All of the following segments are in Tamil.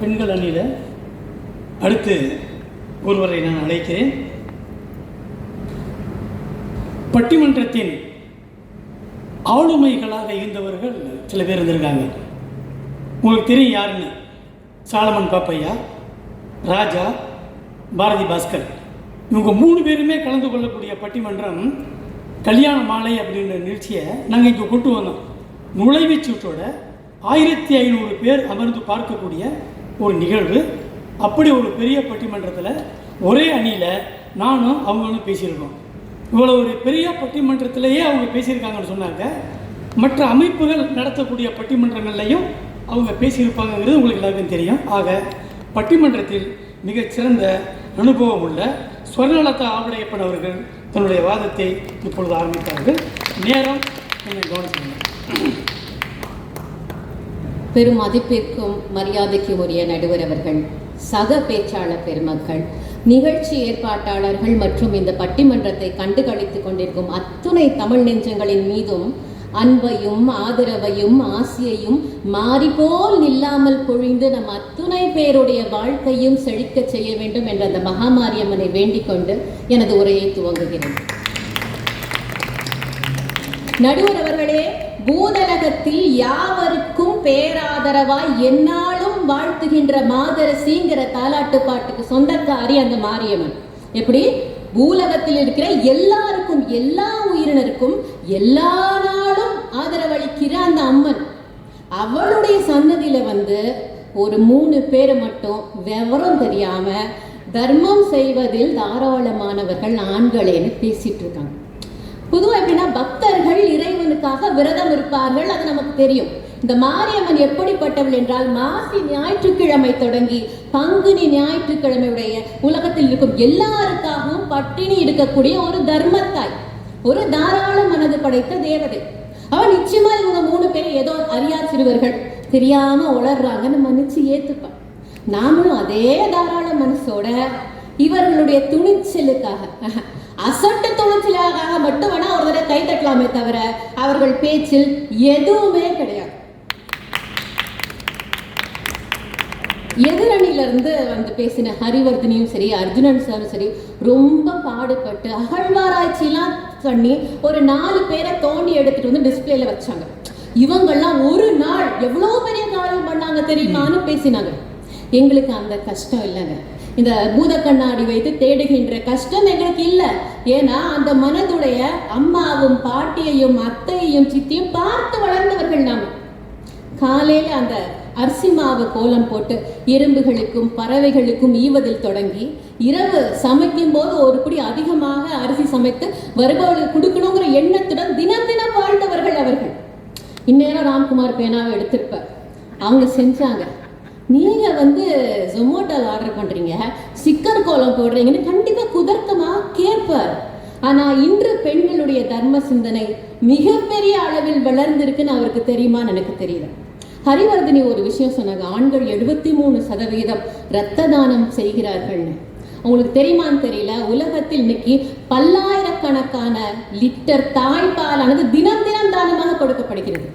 பெண்கள் அணியில் அடுத்து ஒருவரை நான் அழைக்கிறேன். பட்டிமன்றத்தின் ஆளுமைகளாக இருந்தவர்கள் சில பேர் இருந்திருக்காங்க. உங்களுக்கு தெரியும் யாருன்னு. சாலமன் பாப்பையா, ராஜா, பாரதி பாஸ்கர், இவங்க 3 பேருமே கலந்து கொள்ளக்கூடிய பட்டிமன்றம் கல்யாண மாலை அப்படின்ற நிகழ்ச்சியை நாங்கள் இங்கே கொண்டு வந்தோம். நுழைவுச்சீட்டோட 1500 பேர் அமர்ந்து பார்க்கக்கூடிய ஒரு நிகழ்வு. அப்படி ஒரு பெரிய பட்டிமன்றத்தில் ஒரே அணியில் நானும் அவங்களும் பேசியிருக்கோம். இவ்வளோ ஒரு பெரிய பட்டிமன்றத்திலேயே அவங்க பேசியிருக்காங்கன்னு சொன்னாங்க. மற்ற அமைப்புகள் நடத்தக்கூடிய பட்டிமன்றங்கள்லையும் அவங்க பேசியிருப்பாங்கங்கிறது உங்களுக்கு எல்லாருக்கும் தெரியும். ஆக பட்டிமன்றத்தில் மிகச்சிறந்த அனுபவம் உள்ள ஸ்வர்ணலதா ஆவடையப்பன் அவர்கள் தன்னுடைய வாதத்தை இப்பொழுது ஆரம்பித்தார்கள். நேரம் என்னை கவனிச்சுங்க. பெரும் மதிப்பிற்கும் மரியாதைக்கு உரிய நடுவர் அவர்கள், சக பேச்சாளர் பெருமக்கள், நிகழ்ச்சி ஏற்பாட்டாளர்கள் மற்றும் இந்த பட்டிமன்றத்தை கண்டுகளித்துக் கொண்டிருக்கும் அத்துணை தமிழ் நெஞ்சங்களின் மீதும் அன்பையும் ஆதரவையும் ஆசியையும் மாறிபோல் நில்லாமல் பொழிந்து நம் அத்துணை பேருடைய வாழ்க்கையும் செழிக்க செய்ய வேண்டும் என்ற அந்த மகாமாரியம்மனை வேண்டிக் கொண்டு எனது உரையை துவங்குகிறேன். நடுவர் அவர்களே, பூதலகத்தில் யாவருக்கும் பேராதரவாய் எந்நாளும் வாழ்த்துகின்ற மாதரசிங்கிற தாலாட்டு பாட்டுக்கு சொந்தக்காரி அந்த மாரியம்மன். எப்படி பூலகத்தில் இருக்கிற எல்லாருக்கும், எல்லா உயிரினருக்கும் எல்லா நாளும் ஆதரவளிக்கிற அந்த அம்மன், அவளுடைய சன்னதியில வந்து ஒரு 3 பேர் மட்டும் விவரம் தெரியாம தர்மம் செய்வதில் தாராளமானவர்கள் ஆண்களேன்னு பேசிட்டு இருக்காங்க. பொதுவாக எப்படின்னா, பக்தர்கள் இறைவனுக்காக விரதம் இருப்பார்கள், அது நமக்கு தெரியும். இந்த மாரியம்மன் எப்படிப்பட்டவள் என்றால், மாசி ஞாயிற்றுக்கிழமை தொடங்கி பங்குனி ஞாயிற்றுக்கிழமையுடைய உலகத்தில் இருக்கும் எல்லாருக்காகவும் பட்டினி இருக்கக்கூடிய ஒரு தர்மத்தாய், ஒரு தாராள மனது படைத்த தேவதை. அவன் நிச்சயமா இவங்க 3 பேர் ஏதோ அறியா சிறுவர்கள் தெரியாம உளர்றாங்கன்னு மன்னிச்சு ஏத்துப்பான். நாமளும் அதே தாராள மனசோட இவர்களுடைய துணிச்சலுக்காக, அசட்டு துணிச்சலுக்காக மட்டும் வேணா ஒரு தடவை கை தட்டலாமே தவிர அவர்கள் பேச்சில் எதுவுமே கிடையாது. எதிரணியிலிருந்து வந்து பேசின ஹரிவர்தனியும் சரி, அர்ஜுனன் சாரும் சரி, ரொம்ப பாடுபட்டு அகழ்வாராய்ச்சியெல்லாம் பண்ணி ஒரு 4 பேரை தோண்டி எடுத்துட்டு வந்து டிஸ்பிளேல வச்சாங்க. இவங்கெல்லாம் ஒரு நாள் எவ்வளோ பெரிய காரியம் பண்ணாங்க தெரியுமான்னு பேசினாங்க. எங்களுக்கு அந்த கஷ்டம் இல்லைங்க. இந்த பூத கண்ணாடி வைத்து தேடுகின்ற கஷ்டம் எங்களுக்கு இல்லை. ஏன்னா அந்த மனதுடைய அம்மாவும் பாட்டியையும் அத்தையையும் சித்தியும் பார்த்து வளர்ந்தவர்கள் நாம. காலையில அந்த அரிசி மாவு கோலம் போட்டு எறும்புகளுக்கும் பறவைகளுக்கும் ஈவதில் தொடங்கி, இரவு சமைக்கும் போது ஒரு படி அதிகமாக அரிசி சமைத்து வருபவர்களுக்கு கொடுக்கணுங்கிற எண்ணத்துடன் தினம் தினம் வாழ்ந்தவர்கள் அவர்கள். இந்நேரம் ராம்குமார் பேனாவை எடுத்திருப்பார். அவங்க செஞ்சாங்க. நீங்க வந்து ஜொமேட்டோவில் ஆர்டர் பண்றீங்க, சிக்கன் கோலம் போடுறீங்கன்னு கண்டிப்பா குதர்க்கமா கேட்பார். ஆனா இன்று பெண்களுடைய தர்ம சிந்தனை மிகப்பெரிய அளவில் வளர்ந்திருக்குன்னு அவருக்கு தெரியுமான்னு எனக்கு தெரியல. ஹரிவர்தனி ஒரு விஷயம் சொன்னாங்க, ஆண்கள் 73% இரத்த தானம் செய்கிறார்கள்னு. உங்களுக்கு தெரியுமான்னு தெரியல, உலகத்தில் இன்னைக்கு பல்லாயிரக்கணக்கான லிட்டர் தாய்ப்பாலானது தினம் தினம் தானமாக கொடுக்கப்படுகிறது.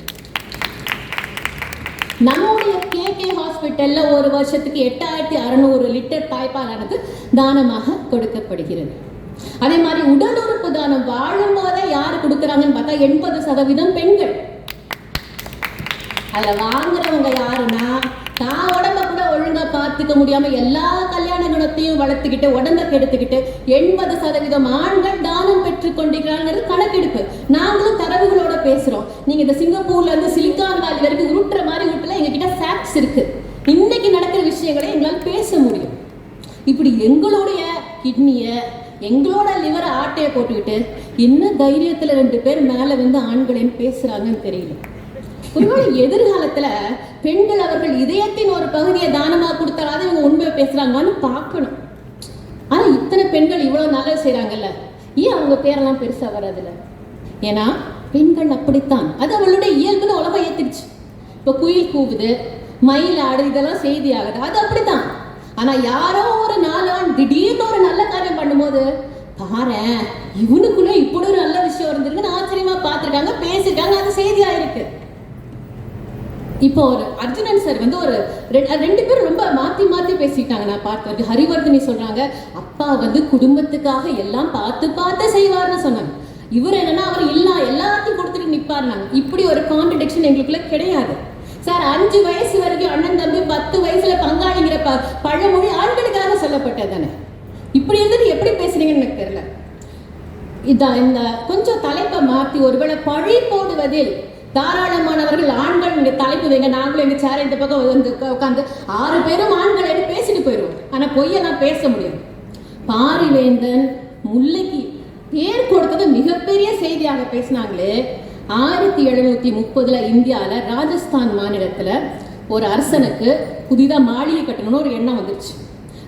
நம்முடைய KK ஹாஸ்பிட்டல்ல ஒரு வருஷத்துக்கு 8600 லிட்டர் தாய்ப்பாலானது தானமாக கொடுக்கப்படுகிறது. அதே மாதிரி உடல் உறுப்பு தானம் வாழும் போதே யாரு கொடுக்குறாங்கன்னு பார்த்தா 80% பெண்கள். அதில் வாங்குறவங்க யாருன்னா, தான் உடம்ப கூட ஒழுங்கா பார்த்துக்க முடியாம எல்லா கல்யாண குணத்தையும் வளர்த்துக்கிட்டு உடம்ப கெடுத்துக்கிட்டு 80% ஆண்கள் தானம் பெற்றுக் கொண்டிருக்கிறாங்கிறது கணக்கெடுப்பு. நாங்களும் தரவுகளோட பேசுறோம். நீங்க இந்த சிங்கப்பூர்ல இருந்து சிலிக்கான் வேலி வரைக்கும் உருட்டுற மாதிரி உருட்டுல எங்ககிட்ட ஃபேக்ட்ஸ் இருக்கு. இன்னைக்கு நடக்கிற விஷயங்களை எங்களால் பேச முடியும். இப்படி எங்களுடைய கிட்னியை, எங்களோட லிவரை ஆட்டையை போட்டுக்கிட்டு என்ன தைரியத்துல 2 பேர் மேல வந்து ஆண்களேன்னு பேசுறாங்கன்னு தெரியல. ஒருவேளை எதிர்காலத்துல பெண்கள் அவர்கள் இதயத்தின் ஒரு பகுதியை தானமா கொடுத்தாலும் இவங்க உண்மையை பேசுறாங்கன்னு பார்க்கணும். ஆனா இத்தனை பெண்கள் இவ்வளவு நல்லது செய்யறாங்கல்ல, ஏன் அவங்க பேரெல்லாம் பெருசா வராதுல்ல? ஏன்னா பெண்கள் அப்படித்தான், அது அவளுடைய இயல்புன்னு உலகம் ஏத்துடுச்சு. இப்ப குயில் கூவுது, மயில் ஆடு, இதெல்லாம் செய்தி ஆகுது, அது அப்படித்தான். ஆனா யாரோ ஒரு 4 ஆண் திடீர்னு ஒரு நல்ல காரியம் பண்ணும்போது, பாரு இவனுக்குள்ள இப்படி ஒரு நல்ல விஷயம் இருந்திருக்குன்னு ஆச்சரியமா பார்த்திருக்காங்க, பேசிருக்காங்க, அது செய்தியா இருக்கு. இப்போ ஒரு அர்ஜுனன் சார் வந்து ஒரு ரெண்டு பேரும் ரொம்ப மாற்றி மாற்றி பேசிட்டாங்க. நான் பார்த்தது ஹரிவர்தினி சொல்கிறாங்க, அப்பா வந்து குடும்பத்துக்காக எல்லாம் பார்த்து பார்த்து செய்வார்னு சொன்னாங்க. இவர் என்னன்னா அவர் எல்லாத்தையும் கொடுத்துட்டு நிற்பாருனாங்க. இப்படி ஒரு கான்ட்ரடிக்ஷன் எங்களுக்குள்ள கிடையாது சார். 5 வயசு வரைக்கும் அண்ணன் தம்பி, 10 வயசுல பங்காளிங்கிற பழமொழி ஆண்களுக்காக சொல்லப்பட்டது தானே. இப்படி இருந்துட்டு எப்படி பேசுறீங்கன்னு எனக்கு தெரியல. இதான் இந்த கொஞ்சம் தலைப்பை மாற்றி ஒருவேளை பழி போடுவதில் தாராளமானவர்கள் ஆண்கள் இங்கே தலைப்பு வைங்க, நாங்களும் எங்கள் சேர இந்த பக்கம் வந்து உட்காந்து 6 பேரும் ஆண்கள் பேசிட்டு போயிடுவோம். ஆனால் பொய்யெல்லாம் பேச முடியாது. பாரிவேந்தன் முல்லைக்கு பேர் கொடுத்தது மிகப்பெரிய செய்தியாக பேசினாங்களே. 1730 இந்தியாவில் ராஜஸ்தான் மாநிலத்தில் ஒரு அரசனுக்கு புதிதாக மாளிகை கட்டணும்னு ஒரு எண்ணம் வந்துருச்சு.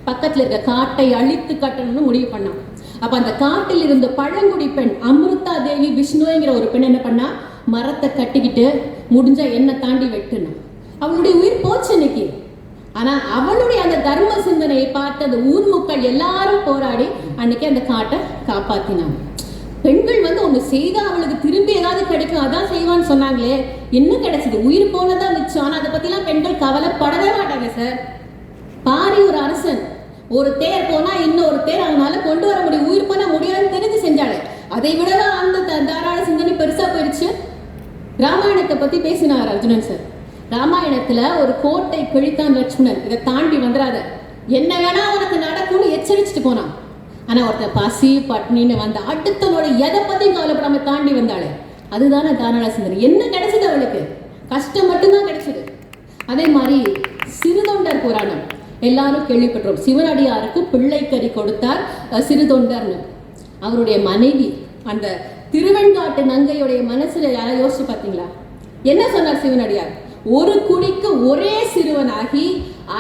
பக்கத்தில் இருக்க காட்டை அழித்து கட்டணும்னு முடிவு பண்ணான். அப்போ அந்த காட்டில் இருந்த பழங்குடி பெண் அமிர்தா தேவி விஷ்ணுங்கிற ஒரு பெண் என்ன பண்ணா, மரத்தை கட்டிக்கிட்டு முடிஞ்ச எண்ணெய் தாண்டி வெட்டுனான். அவளுடைய உயிர் போச்சு இன்னைக்கு. ஆனால் அவளுடைய அந்த தர்ம சிந்தனையை பார்த்து அந்த ஊர் மக்கள் எல்லாரும் போராடி அன்னைக்கு அந்த காட்டை காப்பாற்றினாங்க. பெண்கள் வந்து ஒன்று செய்தால் அவளுக்கு திரும்பி ஏதாவது கிடைக்கும், அதான் செய்வான்னு சொன்னாங்களே, என்ன கிடைச்சது? உயிர் போனதான் மிச்சம். ஆனால் அதை பற்றிலாம் பெண்கள் கவலைப்படவே மாட்டாங்க சார். பாரி ஒரு அரசன், ஒரு தேர் போனா இன்னொரு தேர் அவனால கொண்டு வர முடியும், உயிர் போனா முடியாதுன்னு தெரிஞ்சு செஞ்சாலே. அதை விடதான் அந்த தாராள சிந்தனை பெருசா போயிடுச்சு. ராமாயணத்தை பத்தி பேசினார் அர்ஜுனன் சார். ராமாயணத்துல ஒரு கோட்டை கிழித்தான் லட்சுமணன், இதை தாண்டி வந்துடாத, என்ன வேணா உனக்கு நடக்கும்னு எச்சரிச்சுட்டு போனான். ஆனா ஒருத்தர் பசி பட்னின்னு வந்த அடுத்தவனோட எதை பத்தியும் கவலைப்படாம தாண்டி வந்தாளே, அதுதானே தாராள சிந்தனை. என்ன கிடைச்சது அவளுக்கு? கஷ்டம் மட்டும்தான் கிடைச்சது. அதே மாதிரி சிறுதொண்டர் புராணம் எல்லாரும் கேள்விப்பட்டோம். சிவனடியாருக்கு பிள்ளைக்கறி கொடுத்தார் சிறுதொண்டர்னு. அவருடைய மனைவி அந்த திருவெண்காட்டு நங்கையுடைய மனசுல யாராவது யோசிச்சு பார்த்தீங்களா? என்ன சொன்னார் சிவனடியார்? ஒரு குடிக்கு ஒரே சிறுவனாகி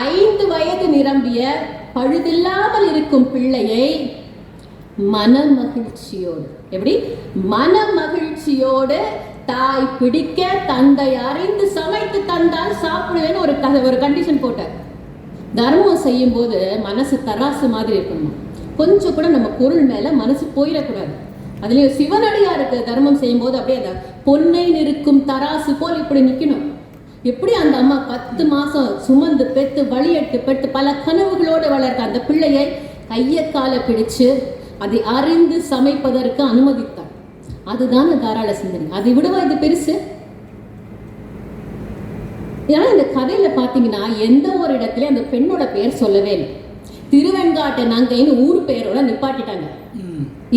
5 வயது நிரம்பிய பழுதில்லாமல் இருக்கும் பிள்ளையை மன மகிழ்ச்சியோடு, எப்படி மன மகிழ்ச்சியோடு தாய் பிடிக்க தந்தை அறிந்து சமைத்து தந்தால் சாப்பிடுவேன்னு ஒரு கண்டிஷன் போட்டார். தர்மம் செய்யும் போது மனசு தராசு மாதிரி இருக்கணும். கொஞ்சம் கூட நம்ம பொருள் மேல மனசு போயிடக்கூடாது. அதுலயும் சிவனடியாருக்கு தர்மம் செய்யும் போது அப்படியே அந்த பொன்னை நிற்கும் தராசு போல் இப்படி நிக்கணும். எப்படி அந்த அம்மா 10 மாசம் சுமந்து பெத்து வழியட்டு பெற்று பல கனவுகளோடு வளர்த்த அந்த பிள்ளையை கையக்கால பிடிச்சு அதை அறிந்து சமைப்பதற்கு அனுமதித்தார். அதுதான் தாராள சிந்தனை. அதை விடவா இது பெருசு? ஏன்னா இந்த கதையில பாத்தீங்கன்னா எந்த ஒரு இடத்துல அந்த பெண்ணோட பெயர் சொல்லவே இல்லை. திருவெண்காட்டு நங்கைன்னு ஊர் பெயரோட நிப்பாட்டிட்டாங்க.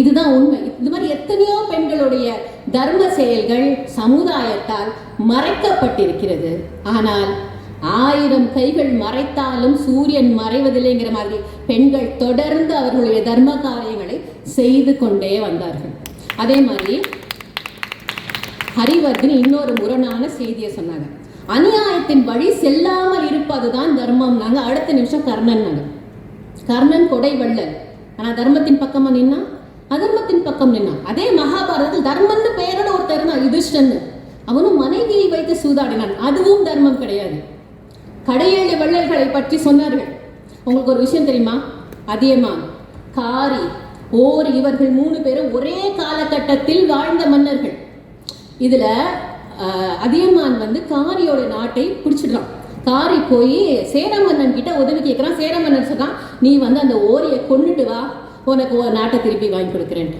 இதுதான் உண்மை. இது மாதிரி எத்தனையோ பெண்களுடைய தர்ம செயல்கள் சமுதாயத்தால் மறைக்கப்பட்டிருக்கிறது. ஆனால் 1000 கைகள் மறைத்தாலும் சூரியன் மறைவதில்லைங்கிற மாதிரி பெண்கள் தொடர்ந்து அவர்களுடைய தர்ம காரியங்களை செய்து கொண்டே வந்தார்கள். அதே மாதிரி ஹரிவர்தினி இன்னொரு முரணான செய்தியை சொன்னாங்க. அநியாயத்தின் வழி செல்லாமல் இருப்பதுதான் தர்மம். நாங்கள் அடுத்த நிமிஷம் கர்ணன் கொடை வள்ளல், ஆனா தர்மத்தின் பக்கமா நின்னா, அதர்மத்தின் பக்கம் நின்னா. அதே மகாபாரதத்தில் தர்மன்னு பெயரோட ஒருத்தர் இருந்தான், யுதிஷ்டன். அவனும் மனைவியை வைத்து சூதாடினான், அதுவும் தர்மம் கிடையாது. கடையேழு வள்ளல்களை பற்றி சொன்னார்கள். உங்களுக்கு ஒரு விஷயம் தெரியுமா? அதியமான், காரி, ஓர் இவர்கள் 3 பேரும் ஒரே காலகட்டத்தில் வாழ்ந்த மன்னர்கள். இதுல அதியமான் வந்து காரியோட நாட்டை பிடிச்சிடுறான். காரி போய் சேர மன்னன் கிட்ட உதவி கேட்கிறான். சேர மன்னன் சொல்றான், நீ வந்து அந்த ஓரியை கொண்டுட்டு வா, உனக்கு ஒரு நாட்டை திருப்பி வாங்கி கொடுக்குறேன்.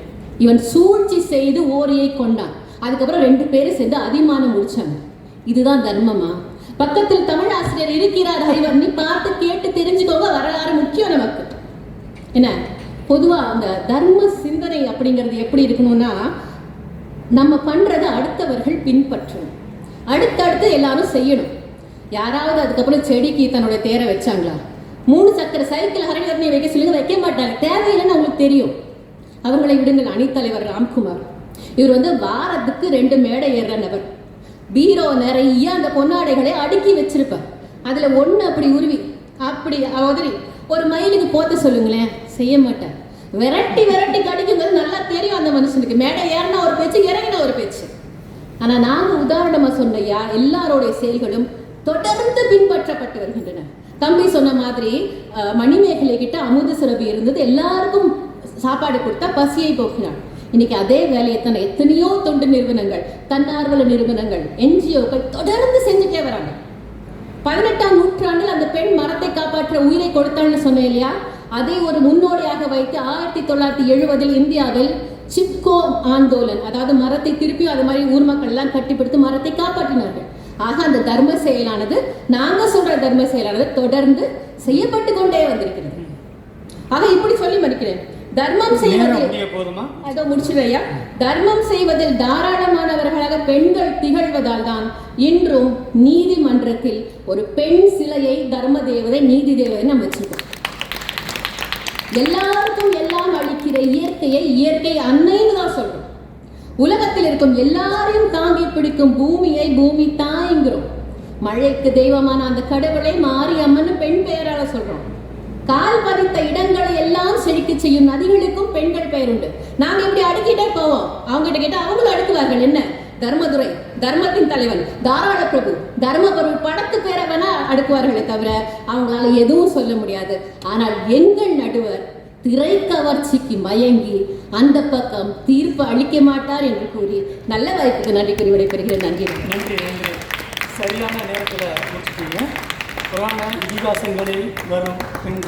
இவன் சூழ்ச்சி செய்து ஓரியை கொண்டான். அதுக்கப்புறம் 2 பேரும் சேர்ந்து அதியமானம் முடிச்சாங்க. இதுதான் தர்மமா? பக்கத்தில் தமிழ் ஆசிரியர் இருக்கிறார் ஹரிவர்தினி, பார்த்து கேட்டு தெரிஞ்சுக்கோங்க. வரலாறு முக்கியம் நமக்கு. என்ன பொதுவா அந்த தர்ம சிந்தனை அப்படிங்கிறது எப்படி இருக்கணும்னா, நம்ம பண்றதை அடுத்தவர்கள் பின்பற்றணும், அடுத்தடுத்து எல்லாரும் செய்யணும். யாராவது அதுக்கப்புறம் செடிக்கு தன்னுடைய தேரை வச்சாங்களா? 3 சக்கர சைக்கிள் ஹரிவர்தினி வைக்க சொல்லுங்க, வைக்க மாட்டாங்க. தேவையில்லைன்னு அவங்களுக்கு தெரியும். அவர்களை விடுங்கள். அணித்தலைவர் ராம்குமார், இவர் வந்து வாரத்துக்கு 2 மேடை ஏறுற நபர். பீரோ நிறைய அந்த பொன்னாடைகளை அடுக்கி வச்சிருப்பார். அதுல 1 அப்படி உருவி அப்படி உதறி ஒரு மயிலுக்கு போத்த சொல்லுங்களேன், செய்ய மாட்டார். விரட்டி விரட்டி கடிக்கும்போது நல்லா தெரியும் அந்த மனுஷனுக்கு. மேடை ஏறினா ஒரு பேச்சு, இறங்கினா ஒரு பேச்சு. ஆனா நாங்க உதாரணமா சொன்னையா, எல்லாருடைய செயல்களும் தொடர்ந்து பின்பற்றப்பட்டு வருகின்றன. தம்பி சொன்ன மாதிரி மணிமேகலை கிட்ட அமுத சுரபி இருந்தது, எல்லாருக்கும் சாப்பாடு கொடுத்தா பசியை போக்கினான். இன்னைக்கு அதே வேலையை தானே எத்தனையோ தொண்டு நிறுவனங்கள், தன்னார்வல நிறுவனங்கள், NGOக்கள் தொடர்ந்து செஞ்சுட்டே வராங்க. 18ஆம் நூற்றாண்டில் அந்த பெண் மரத்தை காப்பாற்ற உயிரை கொடுத்தாள்னு சொன்னேன் இல்லையா, அதை ஒரு முன்னோடியாக வைத்து 1970 இந்தியாவில் சிப்கோ ஆந்தோலன், அதாவது மரத்தை திருப்பி அது மாதிரி ஊர் மக்கள் எல்லாம் கட்டிப்பிடித்து மரத்தை காப்பாற்றினார்கள். ஆக அந்த தர்ம செயலானது, நாங்க சொல்ற தர்ம செயலானது தொடர்ந்து செய்யப்பட்டு கொண்டே வந்திருக்கிறது. ஆக இப்படி சொல்லி மதிக்கிறேன். தர்மம் செய்வதில் அதோ முடிச்சுடையா, தர்மம் செய்வதில் தாராளமானவர்களாக பெண்கள் திகழ்வதால் தான் இன்றும் நீதிமன்றத்தில் ஒரு பெண் சிலையை தர்ம தேவதை, நீதி தேவதை நம்ம வச்சிருக்கோம். எல்லாருக்கும் எல்லாம் அளிக்கிற இயற்கையை இயற்கை அன்னைன்னு தான் சொல்றோம். உலகத்தில் இருக்கும் எல்லாரையும் தாங்கி பிடிக்கும் பூமியை பூமி தாய்ங்கிறோம். மழைக்கு தெய்வமான அந்த கடவுளை மாரியம்மன் பெண் பெயரால சொல்றோம். கால் பதித்த இடங்களை எல்லாம் செழிக்க செய்யும் நதிகளுக்கும் பெண்கள் பெயர் உண்டு. நாங்க இப்படி அடுக்கிட்டே போவோம். அவங்க கிட்ட கேட்டா அவங்களும் அடுக்குவார்கள். என்ன? தர்மதுரை, தர்மத்தின் தலைவன், தாராள பிரபு, தர்மபொருள் படத்து பேரை வேணா அடுக்குவார்களே தவிர அவங்களால எதுவும் சொல்ல முடியாது. ஆனால் எங்கள் நடுவர் திரை கவர்ச்சிக்கு மயங்கி அந்த பக்கம் தீர்ப்பு அளிக்க மாட்டார் என்று கூறி நல்ல வாய்ப்புக்கு நன்றி கூறி விடைபெறுகிறேன். நன்றி. நன்றி. சரியான நேரத்தில் முடிச்சுட்டீங்க. புராண இதிகாசங்களில் வரும் பெண்கள்